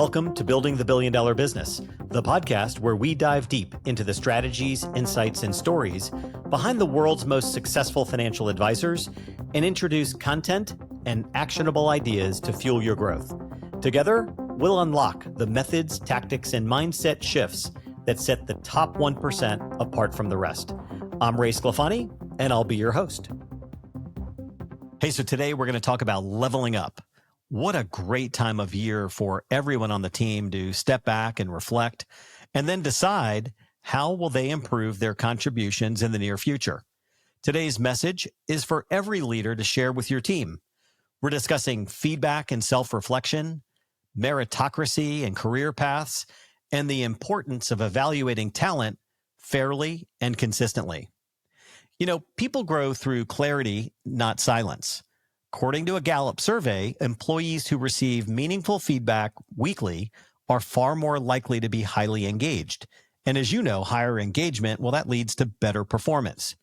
Welcome to Building the Billion Dollar Business, the podcast where we dive deep into the strategies, insights, and stories behind the world's most successful financial advisors and introduce content and actionable ideas to fuel your growth. Together, we'll unlock the methods, tactics, and mindset shifts that set the top 1% apart from the rest. I'm Ray Sclafani, and I'll be your host. Hey, so today we're going to talk about leveling up. What a great time of year for everyone on the team to step back and reflect, and then decide how will they improve their contributions in the near future. Today's message is for every leader to share with your team. We're discussing feedback and self-reflection, meritocracy and career paths, and the importance of evaluating talent fairly and consistently. You know, people grow through clarity, not silence. According to a Gallup survey, employees who receive meaningful feedback weekly are far more likely to be highly engaged. And as you know, higher engagement, well, that leads to better performance.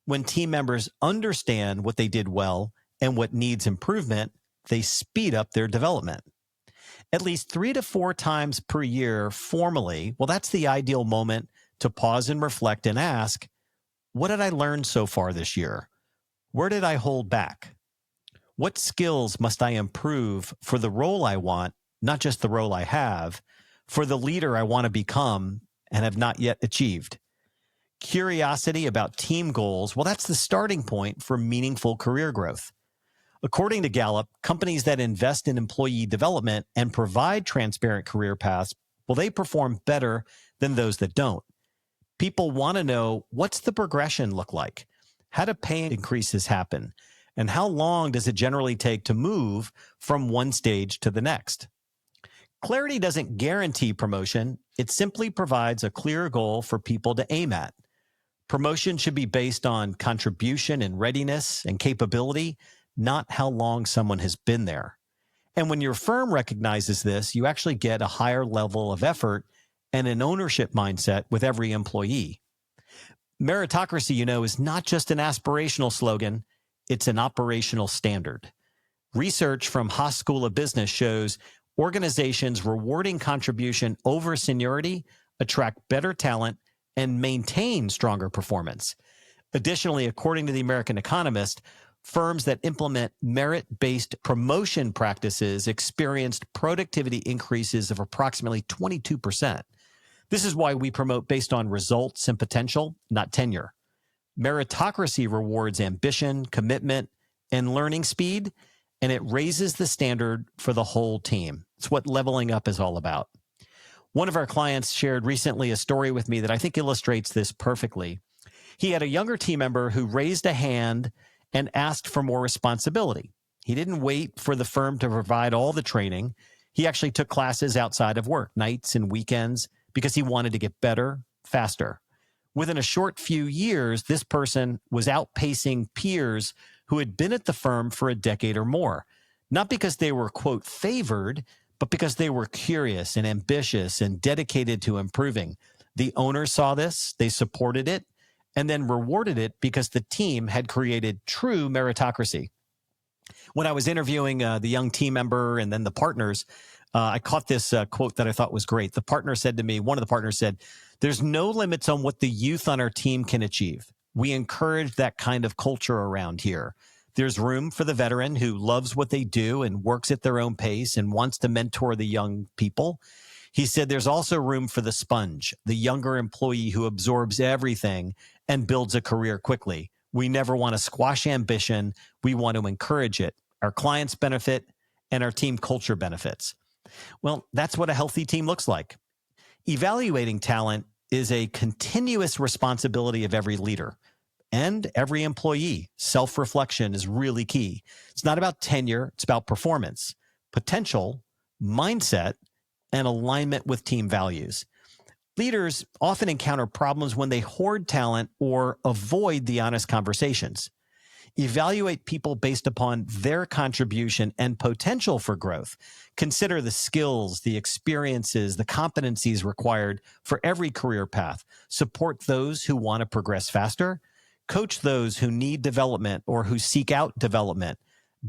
When team members understand what they did well and what needs improvement, they speed up their development. At least 3 to 4 times per year formally, well, that's the ideal moment to pause and reflect and ask, what did I learn so far this year? Where did I hold back? What skills must I improve for the role I want, not just the role I have, for the leader I want to become and have not yet achieved? Curiosity about team goals, well, that's the starting point for meaningful career growth. According to Gallup, companies that invest in employee development and provide transparent career paths, well, they perform better than those that don't. People want to know, what's the progression look like? How do pay increases happen? And how long does it generally take to move from one stage to the next? Clarity doesn't guarantee promotion. It simply provides a clear goal for people to aim at. Promotion should be based on contribution and readiness and capability, not how long someone has been there. And when your firm recognizes this, you actually get a higher level of effort and an ownership mindset with every employee. Meritocracy, you know, is not just an aspirational slogan. It's an operational standard. Research from Haas School of Business shows organizations rewarding contribution over seniority attract better talent and maintain stronger performance. Additionally, according to the American Economist, firms that implement merit-based promotion practices experienced productivity increases of approximately 22%. This is why we promote based on results and potential, not tenure. Meritocracy rewards ambition, commitment, and learning speed, and it raises the standard for the whole team. It's what leveling up is all about. One of our clients shared recently a story with me that I think illustrates this perfectly. He had a younger team member who raised a hand and asked for more responsibility. He didn't wait for the firm to provide all the training. He actually took classes outside of work, nights and weekends, because he wanted to get better, faster. Within a short few years, this person was outpacing peers who had been at the firm for a decade or more, not because they were, quote, favored, but because they were curious and ambitious and dedicated to improving. The owner saw this, they supported it, and then rewarded it because the team had created true meritocracy. When I was interviewing the young team member and then the partners, I caught this quote that I thought was great. The partner said to me, one of the partners said, "There's no limits on what the youth on our team can achieve. We encourage that kind of culture around here. There's room for the veteran who loves what they do and works at their own pace and wants to mentor the young people." He said, "There's also room for the sponge, the younger employee who absorbs everything and builds a career quickly. We never want to squash ambition. We want to encourage it. Our clients benefit and our team culture benefits." Well, that's what a healthy team looks like. Evaluating talent is a continuous responsibility of every leader and every employee. Self-reflection is really key. It's not about tenure. It's about performance, potential, mindset, and alignment with team values. Leaders often encounter problems when they hoard talent or avoid the honest conversations. Evaluate people based upon their contribution and potential for growth. Consider the skills, the experiences, the competencies required for every career path. Support those who want to progress faster. Coach those who need development or who seek out development.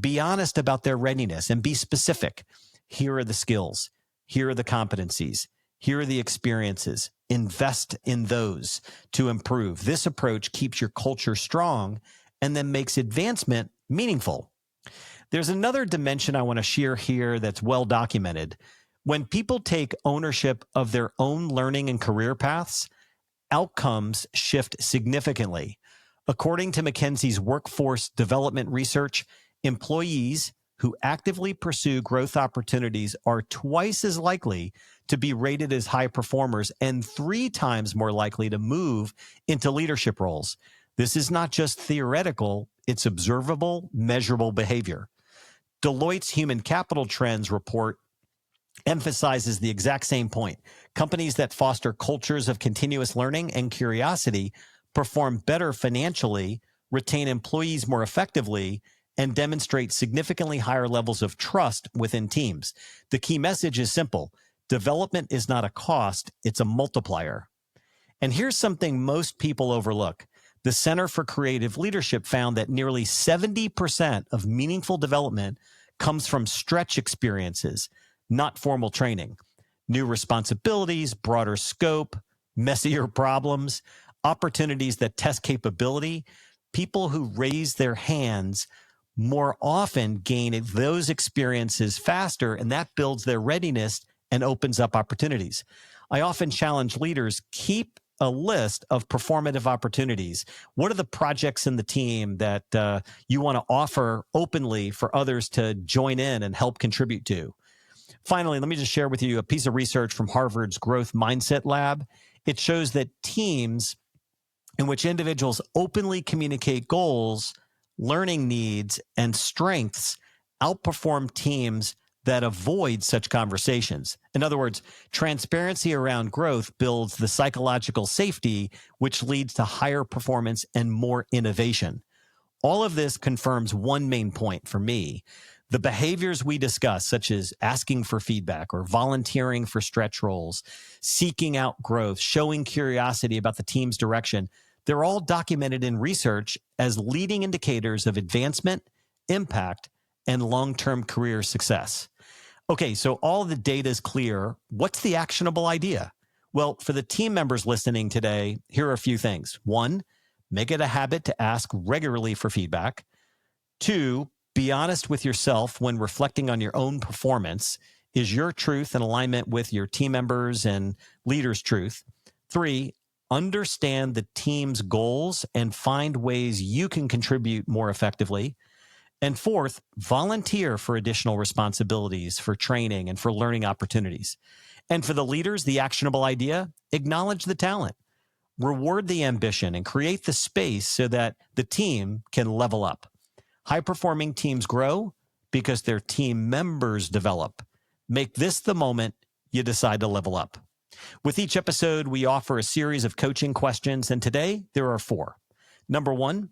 Be honest about their readiness and be specific. Here are the skills. Here are the competencies. Here are the experiences. Invest in those to improve. This approach keeps your culture strong and then makes advancement meaningful. There's another dimension I want to share here that's well documented. When people take ownership of their own learning and career paths, outcomes shift significantly. According to McKinsey's workforce development research, employees who actively pursue growth opportunities are twice as likely to be rated as high performers and 3 times more likely to move into leadership roles. This is not just theoretical, it's observable, measurable behavior. Deloitte's Human Capital Trends report emphasizes the exact same point. Companies that foster cultures of continuous learning and curiosity perform better financially, retain employees more effectively, and demonstrate significantly higher levels of trust within teams. The key message is simple. Development is not a cost, it's a multiplier. And here's something most people overlook. The Center for Creative Leadership found that nearly 70% of meaningful development comes from stretch experiences, not formal training. New responsibilities, broader scope, messier problems, opportunities that test capability. People who raise their hands more often gain those experiences faster, and that builds their readiness and opens up opportunities. I often challenge leaders, keep a list of performative opportunities. What are the projects in the team that you want to offer openly for others to join in and help contribute to? Finally, let me just share with you a piece of research from Harvard's Growth Mindset Lab. It shows that teams in which individuals openly communicate goals, learning needs, and strengths outperform teams that avoid such conversations. In other words, transparency around growth builds the psychological safety, which leads to higher performance and more innovation. All of this confirms one main point for me. The behaviors we discuss, such as asking for feedback or volunteering for stretch roles, seeking out growth, showing curiosity about the team's direction, they're all documented in research as leading indicators of advancement, impact, and long-term career success. Okay, so all the data is clear. What's the actionable idea? Well, for the team members listening today, here are a few things. 1, make it a habit to ask regularly for feedback. 2, be honest with yourself when reflecting on your own performance. Is your truth in alignment with your team members and leaders' truth? 3, understand the team's goals and find ways you can contribute more effectively. And 4th, volunteer for additional responsibilities, for training, and for learning opportunities. And for the leaders, the actionable idea, acknowledge the talent, reward the ambition, and create the space so that the team can level up. High-performing teams grow because their team members develop. Make this the moment you decide to level up. With each episode, we offer a series of coaching questions, and today there are 4. Number 1,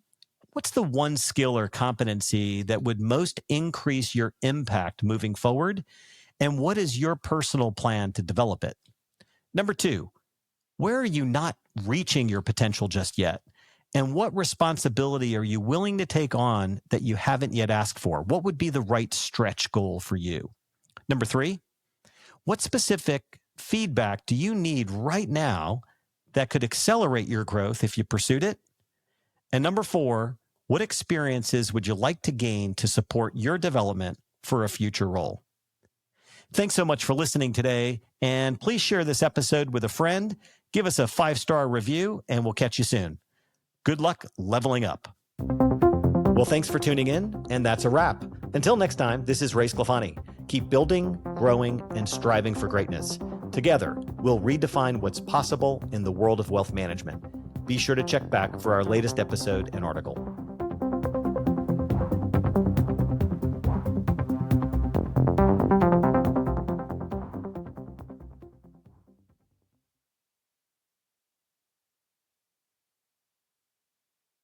what's the one skill or competency that would most increase your impact moving forward? And what is your personal plan to develop it? Number 2, where are you not reaching your potential just yet? And what responsibility are you willing to take on that you haven't yet asked for? What would be the right stretch goal for you? Number 3, what specific feedback do you need right now that could accelerate your growth if you pursued it? And number 4, what experiences would you like to gain to support your development for a future role? Thanks so much for listening today, and please share this episode with a friend. Give us a 5-star review, and we'll catch you soon. Good luck leveling up. Well, thanks for tuning in, and that's a wrap. Until next time, this is Ray Sclafani. Keep building, growing, and striving for greatness. Together, we'll redefine what's possible in the world of wealth management. Be sure to check back for our latest episode and article.